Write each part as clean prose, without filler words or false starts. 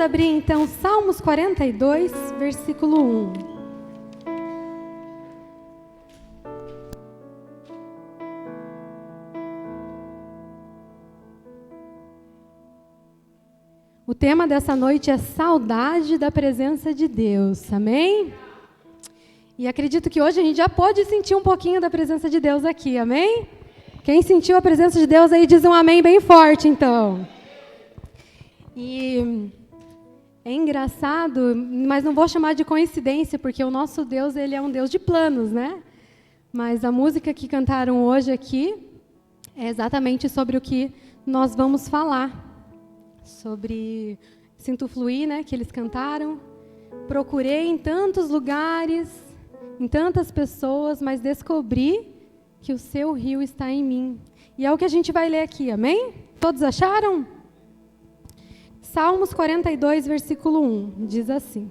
abrir então Salmos 42, versículo 1. O tema dessa noite é saudade da presença de Deus, amém? E acredito que hoje a gente já pode sentir um pouquinho da presença de Deus aqui, amém? Quem sentiu a presença de Deus aí diz um amém bem forte, então. E é engraçado, mas não vou chamar de coincidência, porque o nosso Deus, ele é um Deus de planos, né? Mas a música que cantaram hoje aqui é exatamente sobre o que nós vamos falar. Sobre Sinto Fluir, né, que eles cantaram. Procurei em tantos lugares, em tantas pessoas, mas descobri que o seu rio está em mim. E é o que a gente vai ler aqui, amém? Todos acharam? Salmos 42, versículo 1, diz assim: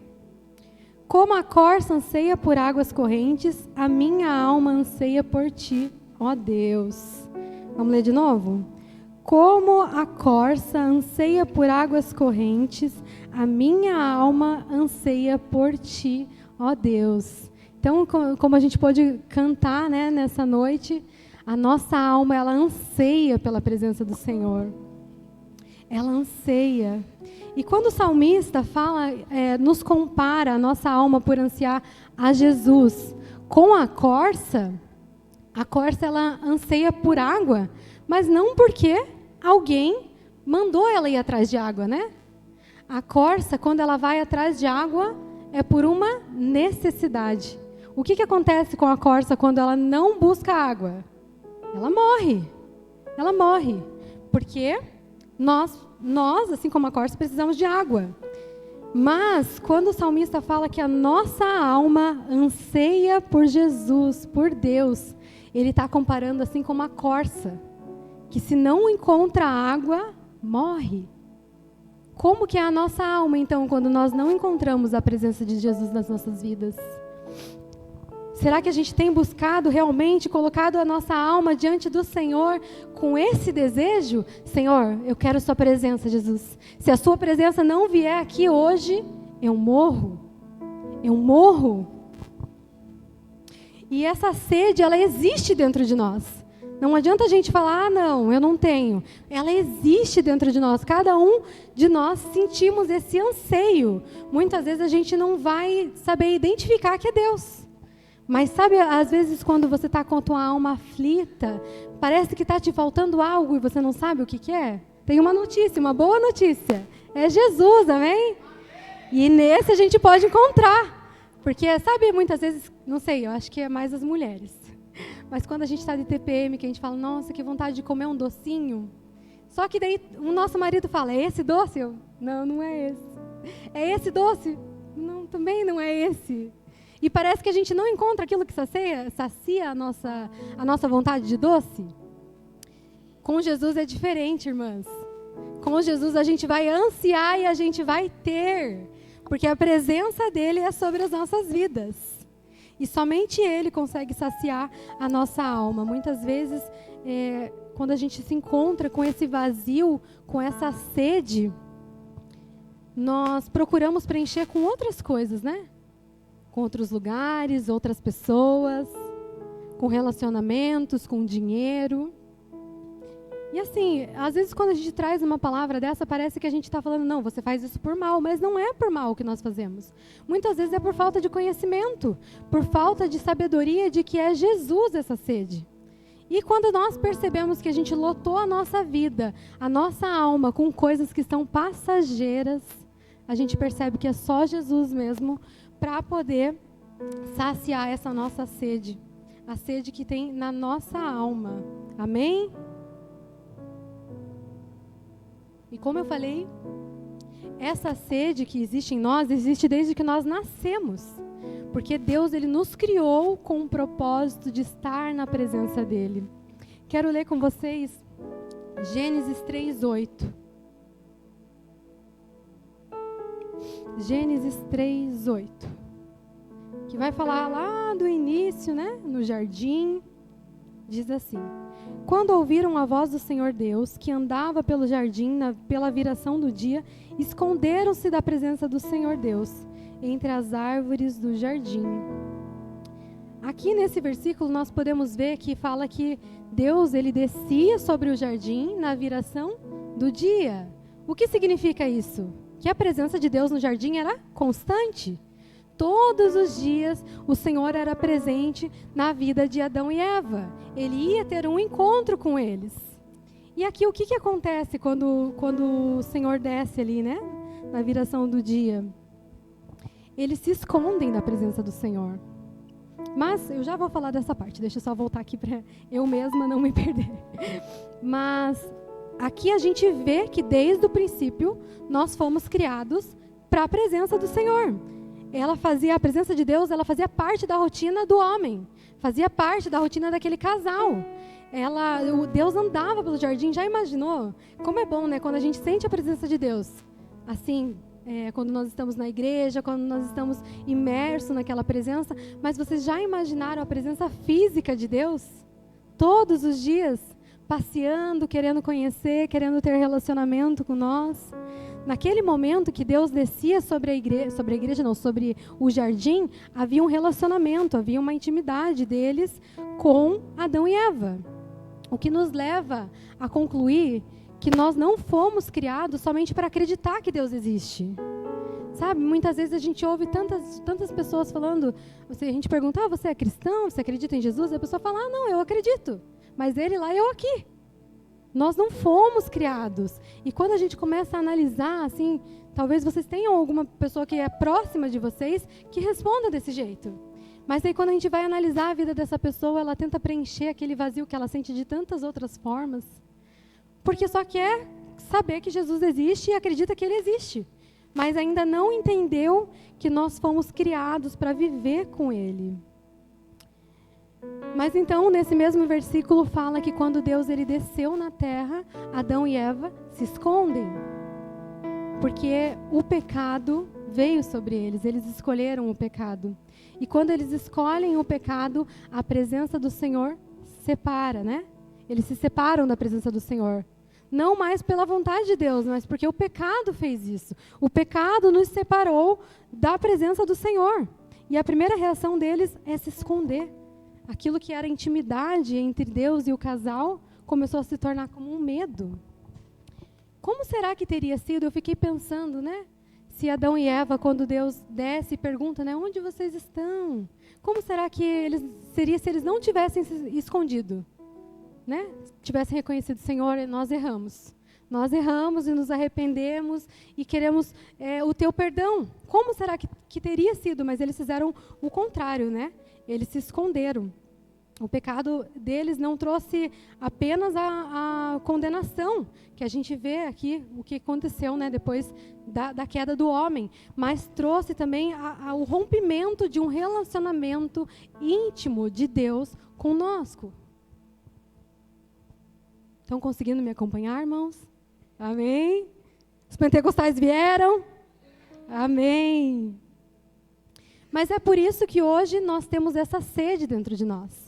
Como a corça anseia por águas correntes, a minha alma anseia por ti, ó Deus. Vamos ler de novo? Como a corça anseia por águas correntes, a minha alma anseia por ti, ó Deus. Então, como a gente pôde cantar, né, nessa noite, a nossa alma, ela anseia pela presença do Senhor. Ela anseia. E quando o salmista fala, nos compara a nossa alma por ansiar a Jesus com a corça ela anseia por água, mas não porque alguém mandou ela ir atrás de água, né? A corça, quando ela vai atrás de água, é por uma necessidade. O que acontece com a corça quando ela não busca água? Ela morre. Ela morre. Porque nós, assim como a corça, precisamos de água. Mas, quando o salmista fala que a nossa alma anseia por Jesus, por Deus, ele está comparando assim como a corça, que se não encontra água, morre. Como que é a nossa alma, então, quando nós não encontramos a presença de Jesus nas nossas vidas? Será que a gente tem buscado realmente, colocado a nossa alma diante do Senhor com esse desejo? Senhor, eu quero a sua presença, Jesus. Se a sua presença não vier aqui hoje, eu morro. Eu morro. E essa sede, ela existe dentro de nós. Não adianta a gente falar, não, eu não tenho. Ela existe dentro de nós. Cada um de nós sentimos esse anseio. Muitas vezes a gente não vai saber identificar que é Deus. Mas sabe, às vezes quando você está com a tua alma aflita, parece que está te faltando algo e você não sabe o que é? Tem uma notícia, uma boa notícia. É Jesus, amém? E nesse a gente pode encontrar. Porque, sabe, muitas vezes, não sei, eu acho que é mais as mulheres. Mas quando a gente está de TPM, que a gente fala, nossa, que vontade de comer um docinho. Só que daí o nosso marido fala, é esse doce? Eu, não é esse. É esse doce? Não, também não é esse. E parece que a gente não encontra aquilo que sacia a nossa vontade de doce. Com Jesus é diferente, irmãs. Com Jesus a gente vai ansiar e a gente vai ter. Porque a presença dele é sobre as nossas vidas. E somente ele consegue saciar a nossa alma. Muitas vezes, quando a gente se encontra com esse vazio, com essa sede, nós procuramos preencher com outras coisas, né? Com outros lugares, outras pessoas, com relacionamentos, com dinheiro. E assim, às vezes quando a gente traz uma palavra dessa, parece que a gente está falando, não, você faz isso por mal, mas não é por mal que nós fazemos. Muitas vezes é por falta de conhecimento, por falta de sabedoria de que é Jesus essa sede. E quando nós percebemos que a gente lotou a nossa vida, a nossa alma com coisas que são passageiras, a gente percebe que é só Jesus mesmo para poder saciar essa nossa sede, a sede que tem na nossa alma. Amém? E como eu falei, essa sede que existe em nós, existe desde que nós nascemos. Porque Deus, ele nos criou com o propósito de estar na presença dele. Quero ler com vocês Gênesis 3:8. Gênesis 3:8. Que vai falar lá do início, né? No jardim. diz assim: quando ouviram a voz do Senhor Deus, que andava pelo jardim pela viração do dia, esconderam-se da presença do Senhor Deus, entre as árvores do jardim. Aqui nesse versículo nós podemos ver que fala que Deus, ele descia sobre o jardim na viração do dia. O que significa isso? Que a presença de Deus no jardim era constante. Todos os dias o Senhor era presente na vida de Adão e Eva. Ele ia ter um encontro com eles. E aqui o que acontece quando o Senhor desce ali, né? Na viração do dia? Eles se escondem da presença do Senhor. Mas eu já vou falar dessa parte, deixa eu só voltar aqui para eu mesma não me perder. Mas aqui a gente vê que desde o princípio nós fomos criados para a presença do Senhor. A presença de Deus, ela fazia parte da rotina do homem, fazia parte da rotina daquele casal. Deus andava pelo jardim, já imaginou? Como é bom, né, quando a gente sente a presença de Deus, assim, quando nós estamos na igreja, quando nós estamos imersos naquela presença, mas vocês já imaginaram a presença física de Deus? Todos os dias, passeando, querendo conhecer, querendo ter relacionamento com nós. Naquele momento que Deus descia sobre o jardim, havia um relacionamento, havia uma intimidade deles com Adão e Eva. O que nos leva a concluir que nós não fomos criados somente para acreditar que Deus existe. Sabe, muitas vezes a gente ouve tantas pessoas falando, a gente pergunta, você é cristão? Você acredita em Jesus? E a pessoa fala, não, eu acredito, mas ele lá e eu aqui. Nós não fomos criados. E quando a gente começa a analisar, assim, talvez vocês tenham alguma pessoa que é próxima de vocês que responda desse jeito. Mas aí quando a gente vai analisar a vida dessa pessoa, ela tenta preencher aquele vazio que ela sente de tantas outras formas. Porque só quer saber que Jesus existe e acredita que ele existe. Mas ainda não entendeu que nós fomos criados para viver com ele. Mas então, nesse mesmo versículo, fala que quando Deus ele desceu na terra, Adão e Eva se escondem. Porque o pecado veio sobre eles, eles escolheram o pecado. E quando eles escolhem o pecado, a presença do Senhor separa, né? Eles se separam da presença do Senhor. Não mais pela vontade de Deus, mas porque o pecado fez isso. O pecado nos separou da presença do Senhor. E a primeira reação deles é se esconder. Aquilo que era intimidade entre Deus e o casal começou a se tornar como um medo. Como será que teria sido? Eu fiquei pensando, né? Se Adão e Eva, quando Deus desce e pergunta, né, onde vocês estão? Como será que seria se eles não tivessem se escondido? Né? Tivessem reconhecido, Senhor, nós erramos. Nós erramos e nos arrependemos e queremos o teu perdão. Como será que teria sido? Mas eles fizeram o contrário, né? Eles se esconderam. O pecado deles não trouxe apenas a condenação, que a gente vê aqui o que aconteceu, né, depois da queda do homem, mas trouxe também o rompimento de um relacionamento íntimo de Deus conosco. Estão conseguindo me acompanhar, irmãos? Amém? Os pentecostais vieram? Amém. Mas é por isso que hoje nós temos essa sede dentro de nós.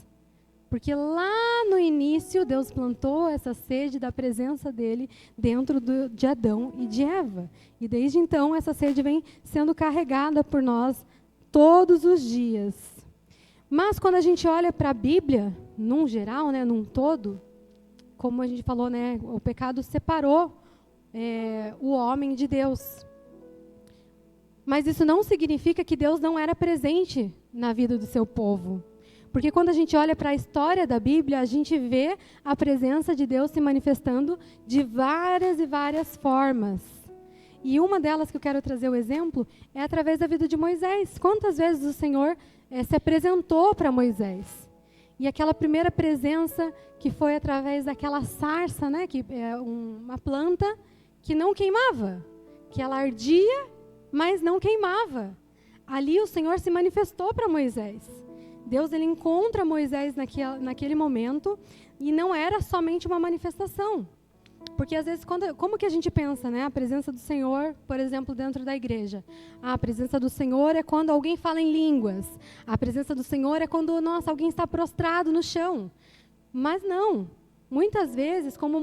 Porque lá no início, Deus plantou essa sede da presença dele dentro de Adão e de Eva. E desde então, essa sede vem sendo carregada por nós todos os dias. Mas quando a gente olha para a Bíblia, num geral, né, num todo, como a gente falou, né, o pecado separou o homem de Deus. Mas isso não significa que Deus não era presente na vida do seu povo. Porque quando a gente olha para a história da Bíblia, a gente vê a presença de Deus se manifestando de várias e várias formas. E uma delas que eu quero trazer o exemplo é através da vida de Moisés. Quantas vezes o Senhor se apresentou para Moisés? E aquela primeira presença que foi através daquela sarça, né, que é uma planta que não queimava, que ela ardia, mas não queimava. Ali o Senhor se manifestou para Moisés. Deus ele encontra Moisés naquele momento e não era somente uma manifestação. Porque às vezes, como que a gente pensa, né? A presença do Senhor, por exemplo, dentro da igreja. A presença do Senhor é quando alguém fala em línguas. A presença do Senhor é quando, nossa, alguém está prostrado no chão. Mas não. Muitas vezes, como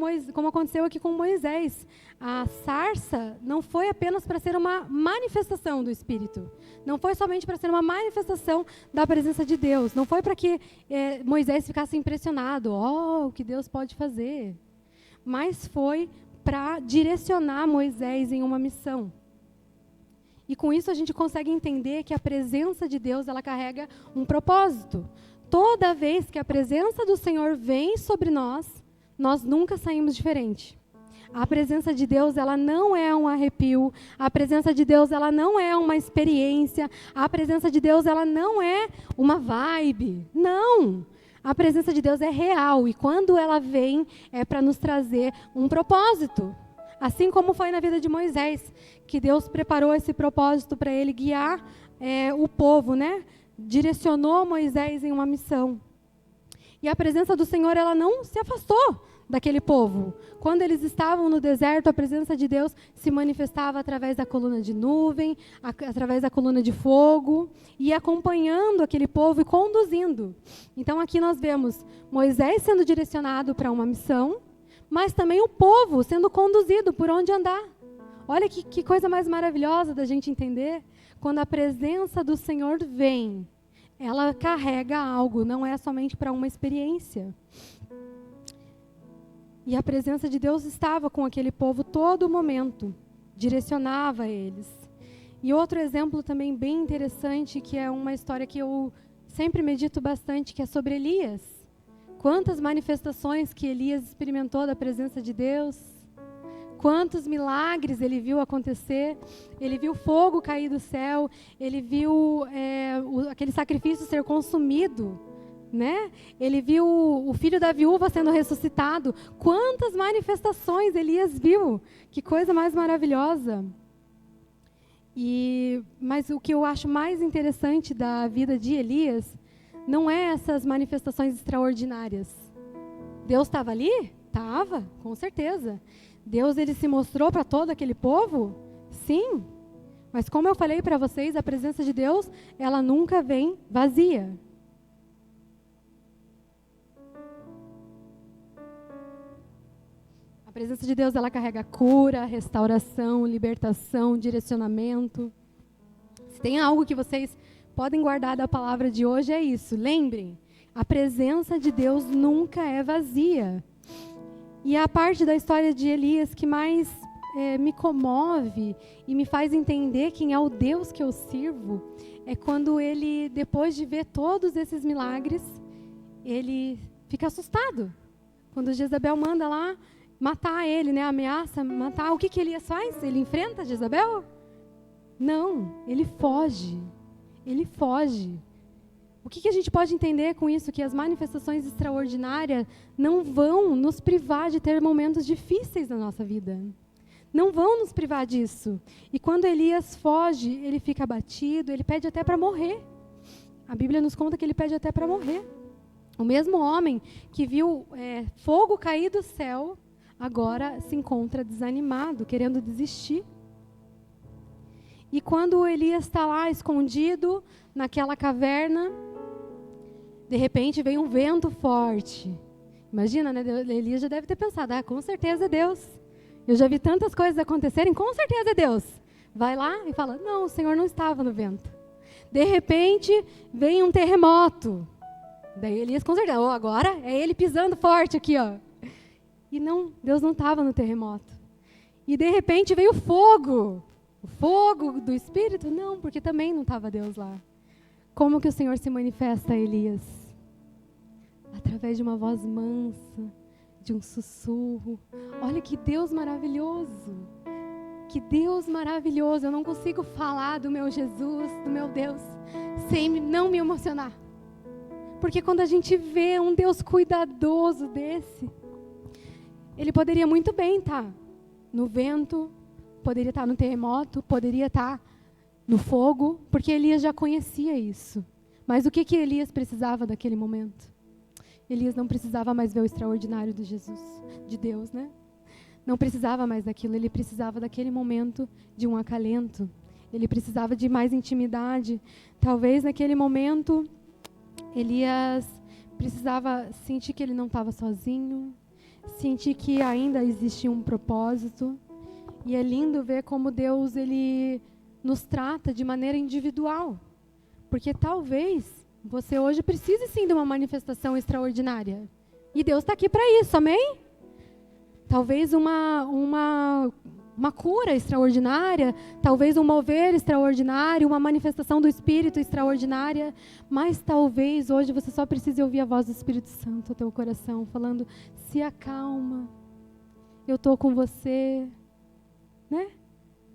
aconteceu aqui com Moisés, a sarça não foi apenas para ser uma manifestação do Espírito. Não foi somente para ser uma manifestação da presença de Deus. Não foi para que Moisés ficasse impressionado. O que Deus pode fazer. Mas foi para direcionar Moisés em uma missão. E com isso a gente consegue entender que a presença de Deus, ela carrega um propósito. Toda vez que a presença do Senhor vem sobre nós, nós nunca saímos diferente. A presença de Deus, ela não é um arrepio. A presença de Deus, ela não é uma experiência. A presença de Deus, ela não é uma vibe. Não! A presença de Deus é real. E quando ela vem, é para nos trazer um propósito. Assim como foi na vida de Moisés, que Deus preparou esse propósito para ele guiar o povo, né? Direcionou Moisés em uma missão. E a presença do Senhor, ela não se afastou daquele povo. Quando eles estavam no deserto, a presença de Deus se manifestava através da coluna de nuvem, através da coluna de fogo, e acompanhando aquele povo e conduzindo. Então aqui nós vemos Moisés sendo direcionado para uma missão, mas também o povo sendo conduzido por onde andar. Olha que coisa mais maravilhosa da gente entender. Quando a presença do Senhor vem, ela carrega algo, não é somente para uma experiência. E a presença de Deus estava com aquele povo todo momento, direcionava eles. E outro exemplo também bem interessante, que é uma história que eu sempre medito bastante, que é sobre Elias. Quantas manifestações que Elias experimentou da presença de Deus. Quantos milagres ele viu acontecer. Ele viu fogo cair do céu. Ele viu aquele sacrifício ser consumido. Né? Ele viu o filho da viúva sendo ressuscitado. Quantas manifestações Elias viu. Que coisa mais maravilhosa. Mas o que eu acho mais interessante da vida de Elias não é essas manifestações extraordinárias. Deus estava ali? Estava, com certeza. Deus, ele se mostrou para todo aquele povo? Sim. Mas como eu falei para vocês, a presença de Deus, ela nunca vem vazia. A presença de Deus, ela carrega cura, restauração, libertação, direcionamento. Se tem algo que vocês podem guardar da palavra de hoje, é isso. Lembrem, a presença de Deus nunca é vazia. E a parte da história de Elias que mais me comove e me faz entender quem é o Deus que eu sirvo, é quando ele, depois de ver todos esses milagres, ele fica assustado. Quando Jezabel manda lá matar ele, né, ameaça matar, o que Elias faz? Ele enfrenta Jezabel? Não, ele foge. Ele foge. O que a gente pode entender com isso? Que as manifestações extraordinárias não vão nos privar de ter momentos difíceis na nossa vida. Não vão nos privar disso. E quando Elias foge, ele fica abatido, ele pede até para morrer. A Bíblia nos conta que ele pede até para morrer. O mesmo homem que viu fogo cair do céu, agora se encontra desanimado, querendo desistir. E quando Elias está lá escondido naquela caverna, de repente vem um vento forte. Imagina, né? Elias já deve ter pensado, com certeza é Deus. Eu já vi tantas coisas acontecerem, com certeza é Deus. Vai lá e fala, não, o Senhor não estava no vento. De repente vem um terremoto. Daí Elias com certeza, agora é ele pisando forte aqui, ó. E não, Deus não estava no terremoto. E de repente veio o fogo. O fogo do Espírito? Não, porque também não estava Deus lá. Como que o Senhor se manifesta a Elias? Através de uma voz mansa, de um sussurro. Olha que Deus maravilhoso. Que Deus maravilhoso. Eu não consigo falar do meu Jesus, do meu Deus, sem não me emocionar. Porque quando a gente vê um Deus cuidadoso desse, ele poderia muito bem estar no vento, poderia estar no terremoto, poderia estar no fogo, porque Elias já conhecia isso. Mas o que Elias precisava daquele momento? Elias não precisava mais ver o extraordinário de Jesus, de Deus, né? Não precisava mais daquilo, ele precisava daquele momento de um acalento. Ele precisava de mais intimidade. Talvez naquele momento, Elias precisava sentir que ele não estava sozinho, sentir que ainda existia um propósito. E é lindo ver como Deus ele nos trata de maneira individual. Porque talvez você hoje precise sim de uma manifestação extraordinária. E Deus está aqui para isso, amém? Talvez uma cura extraordinária, talvez um mover extraordinário, uma manifestação do Espírito extraordinária, mas talvez hoje você só precise ouvir a voz do Espírito Santo no teu coração, falando, se acalma, eu estou com você, né?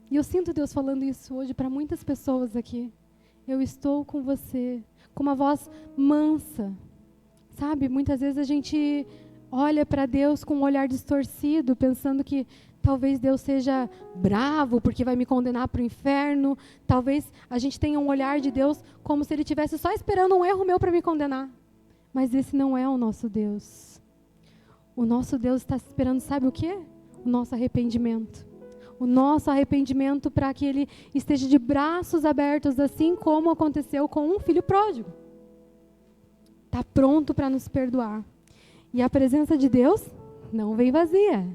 E eu sinto Deus falando isso hoje para muitas pessoas aqui. Eu estou com você, com uma voz mansa, sabe? Muitas vezes a gente olha para Deus com um olhar distorcido, pensando que talvez Deus seja bravo porque vai me condenar para o inferno. Talvez a gente tenha um olhar de Deus como se Ele estivesse só esperando um erro meu para me condenar. Mas esse não é o nosso Deus. O nosso Deus está esperando, sabe o quê? O nosso arrependimento. O nosso arrependimento para que Ele esteja de braços abertos, assim como aconteceu com um filho pródigo. Está pronto para nos perdoar. E a presença de Deus não vem vazia.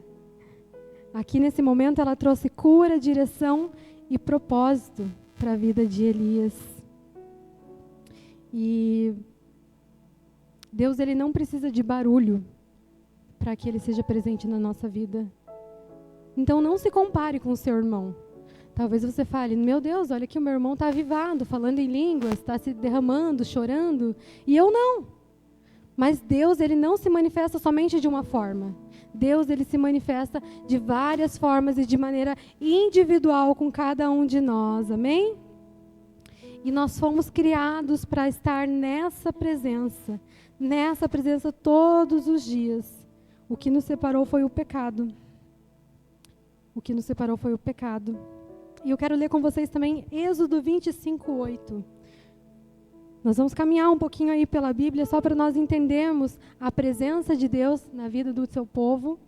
Aqui nesse momento ela trouxe cura, direção e propósito para a vida de Elias. E Deus ele não precisa de barulho para que Ele seja presente na nossa vida. Então não se compare com o seu irmão. Talvez você fale, meu Deus, olha que o meu irmão está avivado, falando em línguas, está se derramando, chorando, e eu não. Mas Deus, Ele não se manifesta somente de uma forma. Deus, Ele se manifesta de várias formas e de maneira individual com cada um de nós, amém? E nós fomos criados para estar nessa presença todos os dias. O que nos separou foi o pecado. O que nos separou foi o pecado. E eu quero ler com vocês também Êxodo 25:8. Nós vamos caminhar um pouquinho aí pela Bíblia só para nós entendermos a presença de Deus na vida do seu povo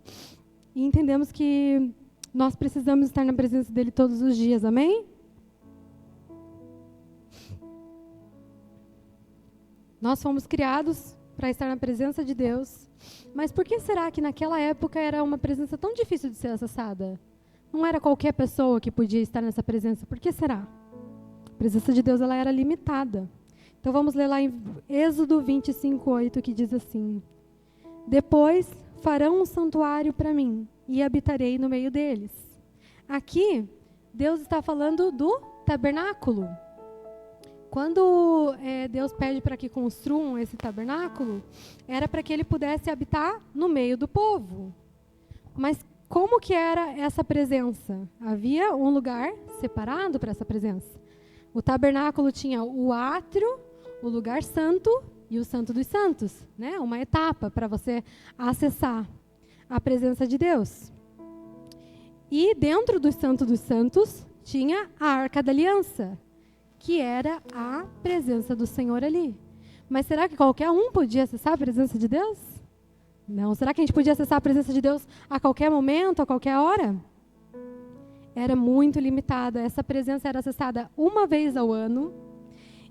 e entendemos que nós precisamos estar na presença dele todos os dias, amém? Nós fomos criados para estar na presença de Deus, mas por que será que naquela época era uma presença tão difícil de ser acessada? Não era qualquer pessoa que podia estar nessa presença. Por que será? A presença de Deus ela era limitada. Então vamos ler lá em Êxodo 25:8, que diz assim: Depois farão um santuário para mim, e habitarei no meio deles. Aqui, Deus está falando do tabernáculo. Quando Deus pede para que construam esse tabernáculo, era para que Ele pudesse habitar no meio do povo. Mas como que era essa presença? Havia um lugar separado para essa presença. O tabernáculo tinha o átrio, o lugar santo e o santo dos santos, né? Uma etapa para você acessar a presença de Deus. E dentro do santo dos santos tinha a Arca da Aliança, que era a presença do Senhor ali. Mas será que qualquer um podia acessar a presença de Deus? Não. Será que a gente podia acessar a presença de Deus a qualquer momento, a qualquer hora? Era muito limitada. Essa presença era acessada uma vez ao ano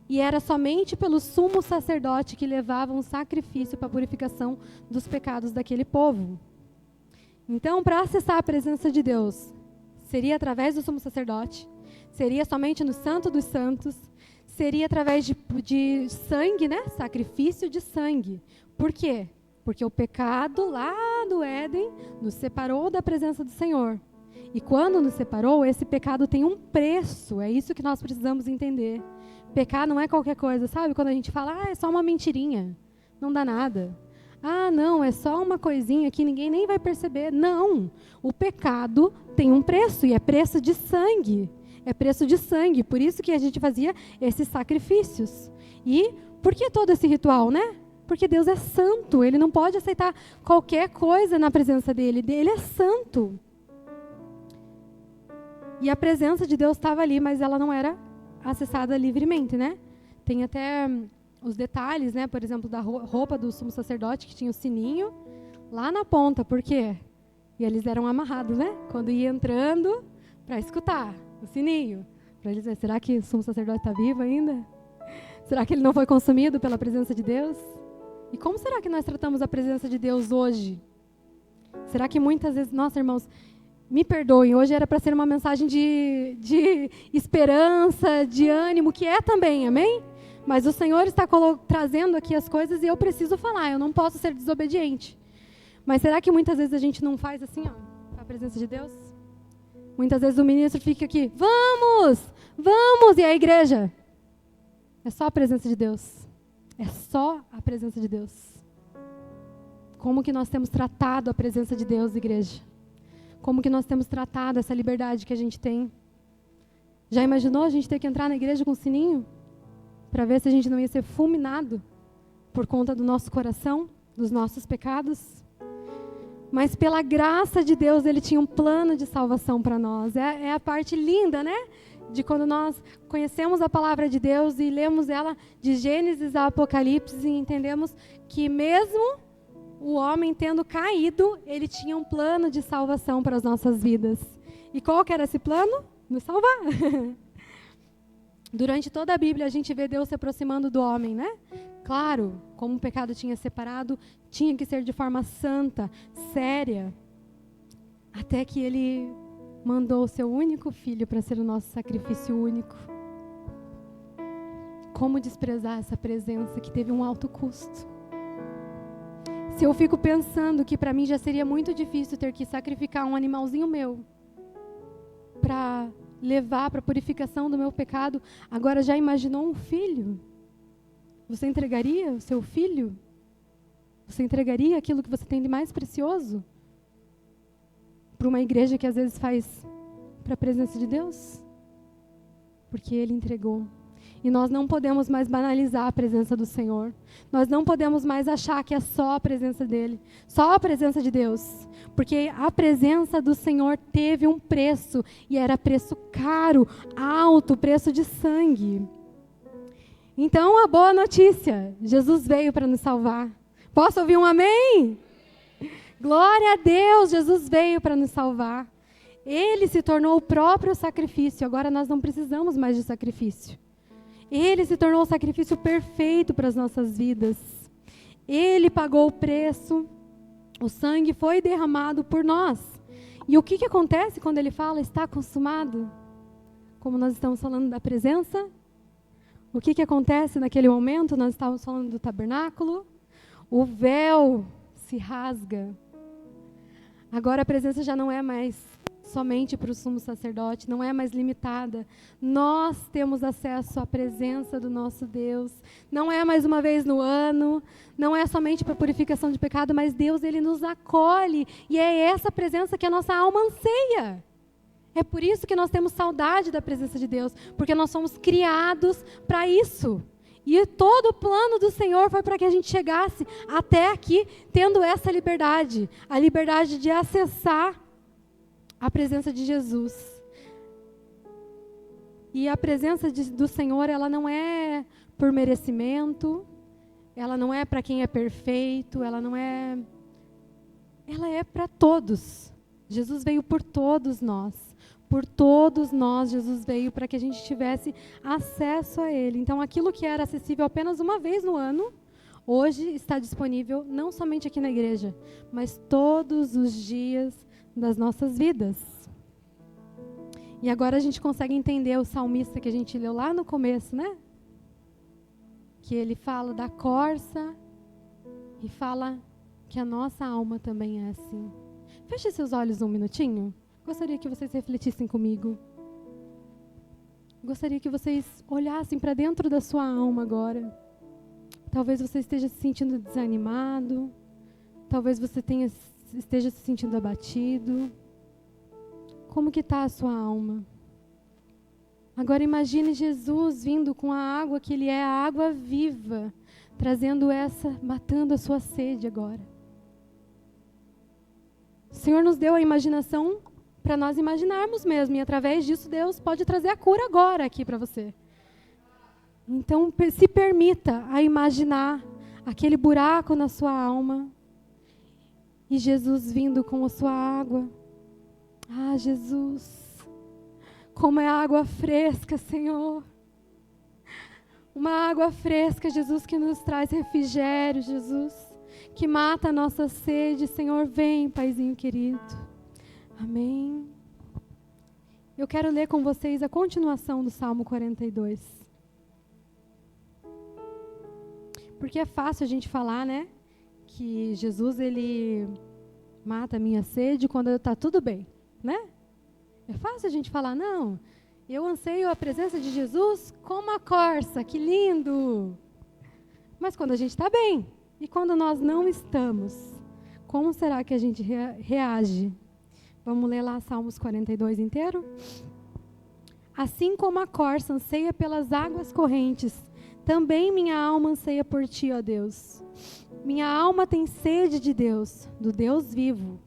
e era somente pelo sumo sacerdote que levava um sacrifício para a purificação dos pecados daquele povo. Então, para acessar a presença de Deus, seria através do sumo sacerdote, seria somente no Santo dos Santos, seria através de sangue, né? Sacrifício de sangue. Por quê? Porque o pecado lá do Éden nos separou da presença do Senhor. E quando nos separou, esse pecado tem um preço. É isso que nós precisamos entender. Pecar não é qualquer coisa, sabe? Quando a gente fala, é só uma mentirinha, não dá nada. Não, é só uma coisinha que ninguém nem vai perceber. Não, o pecado tem um preço e é preço de sangue. É preço de sangue, por isso que a gente fazia esses sacrifícios. E por que todo esse ritual, né? Porque Deus é santo, Ele não pode aceitar qualquer coisa na presença dEle. Ele é santo. E a presença de Deus estava ali, mas ela não era acessada livremente, né? Tem até os detalhes, né? Por exemplo, da roupa do sumo sacerdote, que tinha o sininho lá na ponta. Por quê? E eles eram amarrados, né? Quando ia entrando, para escutar o sininho. Para eles dizer, será que o sumo sacerdote está vivo ainda? Será que ele não foi consumido pela presença de Deus? E como será que nós tratamos a presença de Deus hoje? Será que muitas vezes, nossa, irmãos, me perdoem, hoje era para ser uma mensagem de esperança, de ânimo, que é também, amém? Mas o Senhor está trazendo aqui as coisas e eu preciso falar, eu não posso ser desobediente. Mas será que muitas vezes a gente não faz assim, ó, com a presença de Deus? Muitas vezes o ministro fica aqui, vamos, e a igreja? É só a presença de Deus. É só a presença de Deus. Como que nós temos tratado a presença de Deus, igreja? Como que nós temos tratado essa liberdade que a gente tem? Já imaginou a gente ter que entrar na igreja com um sininho? Para ver se a gente não ia ser fulminado por conta do nosso coração, dos nossos pecados? Mas pela graça de Deus, Ele tinha um plano de salvação para nós. É a parte linda, né? De quando nós conhecemos a palavra de Deus e lemos ela de Gênesis a Apocalipse e entendemos que mesmo o homem tendo caído, ele tinha um plano de salvação para as nossas vidas. E qual que era esse plano? Nos salvar. Durante toda a Bíblia a gente vê Deus se aproximando do homem, né? Claro, como o pecado tinha separado, tinha que ser de forma santa, séria, até que Ele mandou o seu único filho para ser o nosso sacrifício único. Como desprezar essa presença que teve um alto custo? Se eu fico pensando que para mim já seria muito difícil ter que sacrificar um animalzinho meu para levar para a purificação do meu pecado, agora já imaginou um filho? Você entregaria o seu filho? Você entregaria aquilo que você tem de mais precioso para uma igreja que às vezes faz para a presença de Deus? Porque Ele entregou. E nós não podemos mais banalizar a presença do Senhor. Nós não podemos mais achar que é só a presença dEle, só a presença de Deus. Porque a presença do Senhor teve um preço, e era preço caro, alto, preço de sangue. Então, a boa notícia, Jesus veio para nos salvar. Posso ouvir um amém? Glória a Deus, Jesus veio para nos salvar. Ele se tornou o próprio sacrifício, agora nós não precisamos mais de sacrifício. Ele se tornou o sacrifício perfeito para as nossas vidas. Ele pagou o preço, o sangue foi derramado por nós. E o que acontece quando Ele fala, está consumado? Como nós estamos falando da presença, o que acontece naquele momento? Nós estávamos falando do tabernáculo, o véu se rasga. Agora a presença já não é mais somente para o sumo sacerdote, não é mais limitada. Nós temos acesso à presença do nosso Deus. Não é mais uma vez no ano, não é somente para purificação de pecado, mas Deus, Ele nos acolhe. E é essa presença que a nossa alma anseia. É por isso que nós temos saudade da presença de Deus, porque nós somos criados para isso. E todo o plano do Senhor foi para que a gente chegasse até aqui, tendo essa liberdade, a liberdade de acessar a presença de Jesus. E a presença do Senhor, ela não é por merecimento, ela não é para quem é perfeito, ela é para todos. Jesus veio por todos nós. Por todos nós, Jesus veio para que a gente tivesse acesso a Ele. Então, aquilo que era acessível apenas uma vez no ano, hoje está disponível não somente aqui na igreja, mas todos os dias das nossas vidas. E agora a gente consegue entender o salmista que a gente leu lá no começo, né? Que ele fala da corça e fala que a nossa alma também é assim. Feche seus olhos um minutinho. Gostaria que vocês refletissem comigo. Gostaria que vocês olhassem para dentro da sua alma agora. Talvez você esteja se sentindo desanimado. Talvez você esteja se sentindo abatido. Como que está a sua alma? Agora imagine Jesus vindo com a água que Ele é, a água viva, matando a sua sede agora. O Senhor nos deu a imaginação para nós imaginarmos mesmo, e através disso Deus pode trazer a cura agora aqui para você. Então se permita a imaginar aquele buraco na sua alma, e Jesus vindo com a sua água. Ah, Jesus, como é água fresca, Senhor. Uma água fresca, Jesus, que nos traz refrigério, Jesus, que mata a nossa sede. Senhor, vem, Paizinho querido. Amém. Eu quero ler com vocês a continuação do Salmo 42. Porque é fácil a gente falar, né, que Jesus, ele mata a minha sede quando está tudo bem, né? É fácil a gente falar, não, eu anseio a presença de Jesus como a corça, que lindo. Mas quando a gente está bem, e quando nós não estamos, como será que a gente reage? Vamos ler lá Salmos 42 inteiro? Assim como a corça anseia pelas águas correntes, também minha alma anseia por ti, ó Deus. Minha alma tem sede de Deus, do Deus vivo.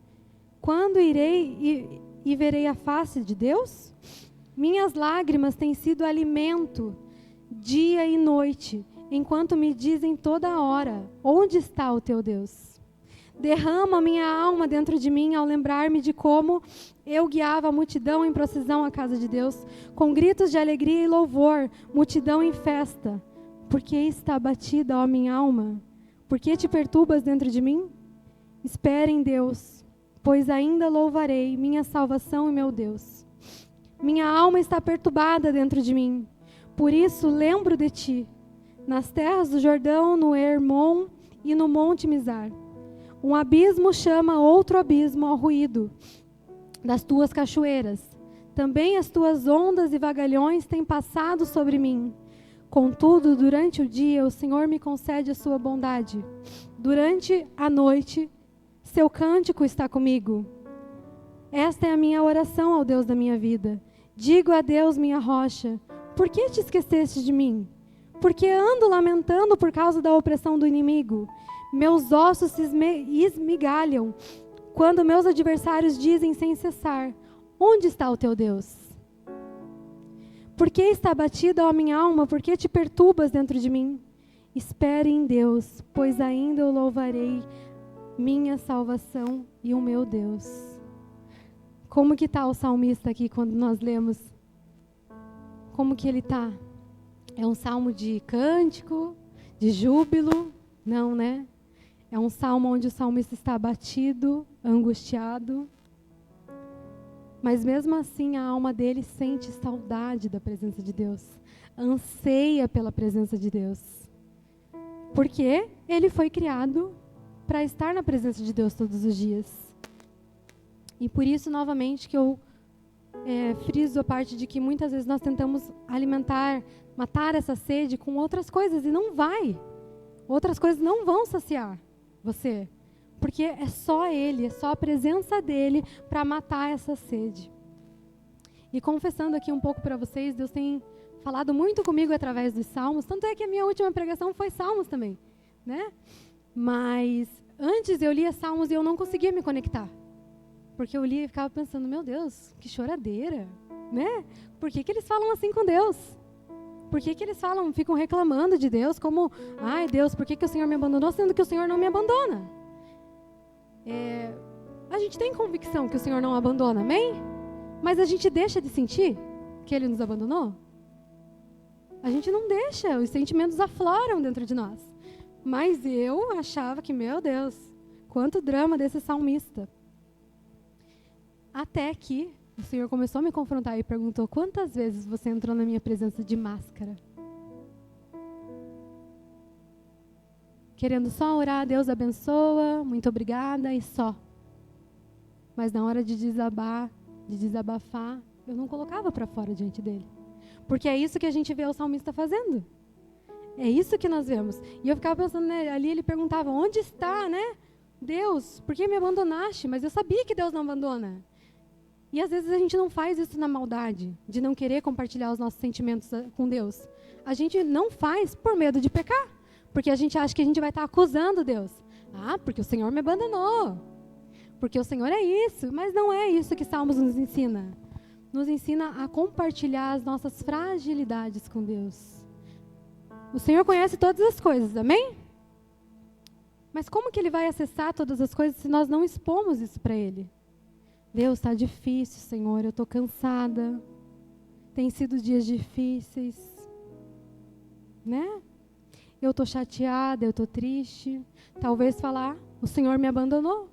Quando irei e verei a face de Deus? Minhas lágrimas têm sido alimento dia e noite, enquanto me dizem toda hora, onde está o teu Deus? Derrama minha alma dentro de mim ao lembrar-me de como eu guiava a multidão em procissão à casa de Deus, com gritos de alegria e louvor, multidão em festa. Por que está abatida, ó minha alma? Por que te perturbas dentro de mim? Espere em Deus, pois ainda louvarei minha salvação e meu Deus. Minha alma está perturbada dentro de mim, por isso lembro de ti, nas terras do Jordão, no Hermon e no Monte Mizar. Um abismo chama outro abismo ao ruído das tuas cachoeiras. Também as tuas ondas e vagalhões têm passado sobre mim. Contudo, durante o dia, o Senhor me concede a sua bondade. Durante a noite, seu cântico está comigo. Esta é a minha oração ao Deus da minha vida. Digo a Deus, minha rocha, por que te esqueceste de mim? Porque ando lamentando por causa da opressão do inimigo. Meus ossos se esmigalham quando meus adversários dizem sem cessar, onde está o teu Deus? Por que está abatida, ó minha alma? Por que te perturbas dentro de mim? Espere em Deus, pois ainda eu louvarei minha salvação e o meu Deus. Como que está o salmista aqui quando nós lemos? Como que ele está? É um salmo de cântico, de júbilo? Não, né? É um salmo onde o salmista está abatido, angustiado. Mas mesmo assim a alma dele sente saudade da presença de Deus. Anseia pela presença de Deus. Porque ele foi criado para estar na presença de Deus todos os dias. E por isso, novamente, que eu friso a parte de que muitas vezes nós tentamos alimentar, matar essa sede com outras coisas e não vai. Outras coisas não vão saciar você. Porque é só Ele, é só a presença dEle para matar essa sede. E confessando aqui um pouco para vocês, Deus tem falado muito comigo através dos salmos, tanto é que a minha última pregação foi salmos também, né? Mas antes eu lia salmos e eu não conseguia me conectar. Porque eu lia e ficava pensando, meu Deus, que choradeira, né? Por que eles falam assim com Deus? Por que eles ficam reclamando de Deus como, ai Deus, por que o Senhor me abandonou, sendo que o Senhor não me abandona? A gente tem convicção que o Senhor não abandona, amém? Mas a gente deixa de sentir que Ele nos abandonou? A gente não deixa, os sentimentos afloram dentro de nós. Mas eu achava que, meu Deus, quanto drama desse salmista. Até que o Senhor começou a me confrontar e perguntou, quantas vezes você entrou na minha presença de máscara? Querendo só orar, Deus abençoa, muito obrigada e só. Mas na hora de desabafar, eu não colocava para fora diante dele. Porque é isso que a gente vê o salmista fazendo. É isso que nós vemos. E eu ficava pensando, né, ali ele perguntava, onde está, né? Deus, por que me abandonaste? Mas eu sabia que Deus não abandona. E às vezes a gente não faz isso na maldade, de não querer compartilhar os nossos sentimentos com Deus. A gente não faz por medo de pecar. Porque a gente acha que a gente vai estar acusando Deus. Ah, porque o Senhor me abandonou. Porque o Senhor é isso. Mas não é isso que Salmos nos ensina. Nos ensina a compartilhar as nossas fragilidades com Deus. O Senhor conhece todas as coisas, amém? Mas como que Ele vai acessar todas as coisas se nós não expomos isso para Ele? Deus, está difícil, Senhor, eu estou cansada. Tem sido dias difíceis. né? Eu estou chateada, eu estou triste. Talvez falar, o Senhor me abandonou.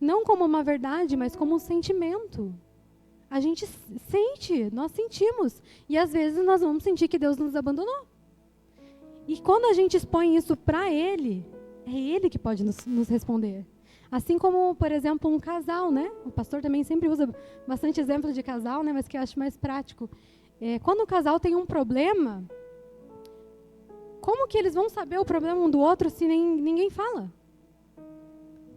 Não como uma verdade, mas como um sentimento. A gente sente, nós sentimos. E às vezes nós vamos sentir que Deus nos abandonou. E quando a gente expõe isso para Ele, é Ele que pode nos responder. Assim como, por exemplo, um casal, né? O pastor também sempre usa bastante exemplo de casal, né? Mas que eu acho mais prático. Quando o casal tem um problema, como que eles vão saber o problema um do outro se ninguém fala?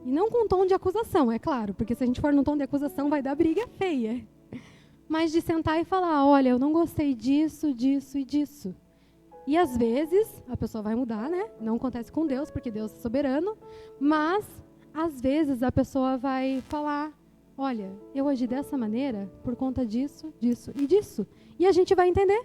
E não com tom de acusação, é claro, porque se a gente for num tom de acusação vai dar briga feia. Mas de sentar e falar, olha, eu não gostei disso, disso e disso. E às vezes a pessoa vai mudar, né? Não acontece com Deus, porque Deus é soberano, mas às vezes a pessoa vai falar, olha, eu agi dessa maneira por conta disso, disso e disso. E a gente vai entender.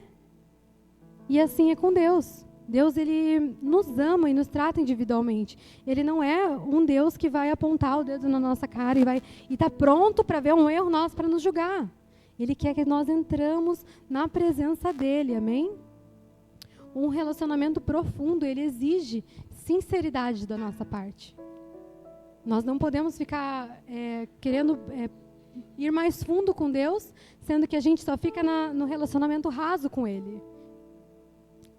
E assim é com Deus. Deus, Ele nos ama e nos trata individualmente. Ele não é um Deus que vai apontar o dedo na nossa cara e está pronto para ver um erro nosso para nos julgar. Ele quer que nós entramos na presença dEle, amém? Um relacionamento profundo, ele exige sinceridade da nossa parte. Nós não podemos ficar querendo ir mais fundo com Deus, sendo que a gente só fica no relacionamento raso com Ele.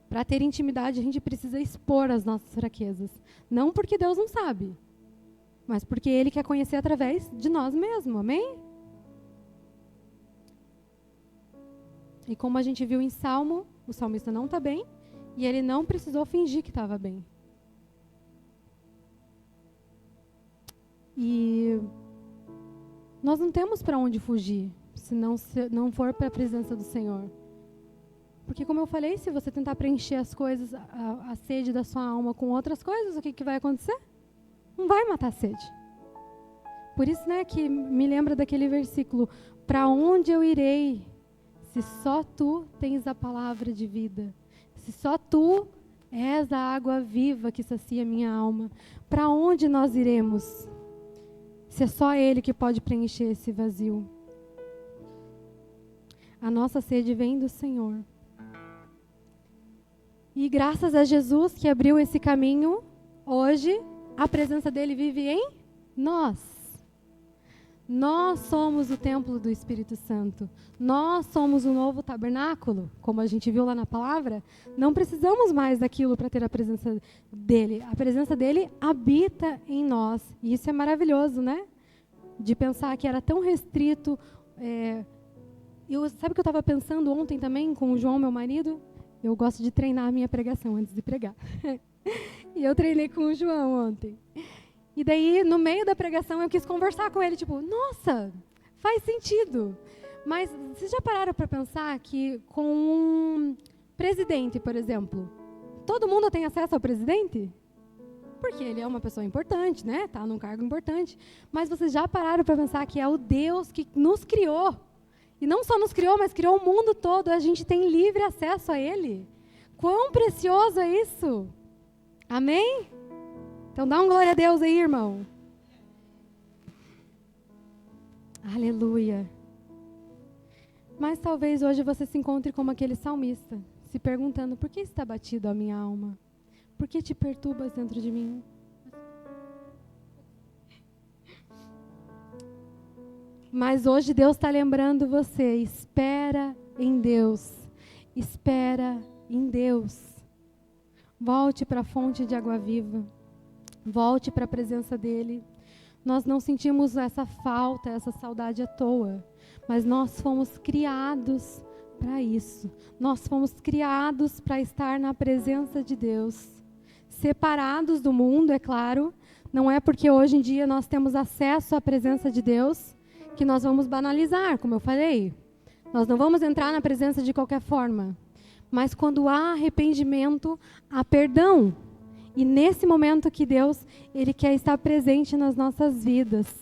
Para ter intimidade, a gente precisa expor as nossas fraquezas. Não porque Deus não sabe, mas porque Ele quer conhecer através de nós mesmos, amém? E como a gente viu em Salmo, o salmista não está bem, e ele não precisou fingir que estava bem. E nós não temos para onde fugir, se não for para a presença do Senhor. Porque, como eu falei, se você tentar preencher as coisas, a sede da sua alma com outras coisas, o que vai acontecer? Não vai matar a sede. Por isso, né, que me lembra daquele versículo, para onde eu irei, se só tu tens a palavra de vida? Se só tu és a água viva que sacia minha alma, para onde nós iremos? Se é só Ele que pode preencher esse vazio. A nossa sede vem do Senhor. E graças a Jesus que abriu esse caminho, hoje a presença dEle vive em nós. Nós somos o templo do Espírito Santo. Nós somos o novo tabernáculo, como a gente viu lá na palavra. Não precisamos mais daquilo para ter a presença dEle. A presença dEle habita em nós. E isso é maravilhoso, né? De pensar que era tão restrito. Sabe o que eu estava pensando ontem também com o João, meu marido? Eu gosto de treinar a minha pregação antes de pregar. E eu treinei com o João ontem. E daí, no meio da pregação, eu quis conversar com ele, tipo, nossa, faz sentido. Mas vocês já pararam para pensar que com um presidente, por exemplo, todo mundo tem acesso ao presidente? Porque ele é uma pessoa importante, né? Está num cargo importante. Mas vocês já pararam para pensar que é o Deus que nos criou? E não só nos criou, mas criou o mundo todo. A gente tem livre acesso a Ele. Quão precioso é isso? Amém? Então dá um glória a Deus aí, irmão. Aleluia. Mas talvez hoje você se encontre como aquele salmista, se perguntando, por que está batido a minha alma? Por que te perturbas dentro de mim? Mas hoje Deus está lembrando você, espera em Deus. Espera em Deus. Volte para a fonte de água viva. Volte para a presença dEle. Nós não sentimos essa falta, essa saudade à toa, mas nós fomos criados para isso. Nós fomos criados para estar na presença de Deus. Separados do mundo, é claro. Não é porque hoje em dia nós temos acesso à presença de Deus que nós vamos banalizar, como eu falei. Nós não vamos entrar na presença de qualquer forma. Mas quando há arrependimento, há perdão. E nesse momento que Deus, Ele quer estar presente nas nossas vidas.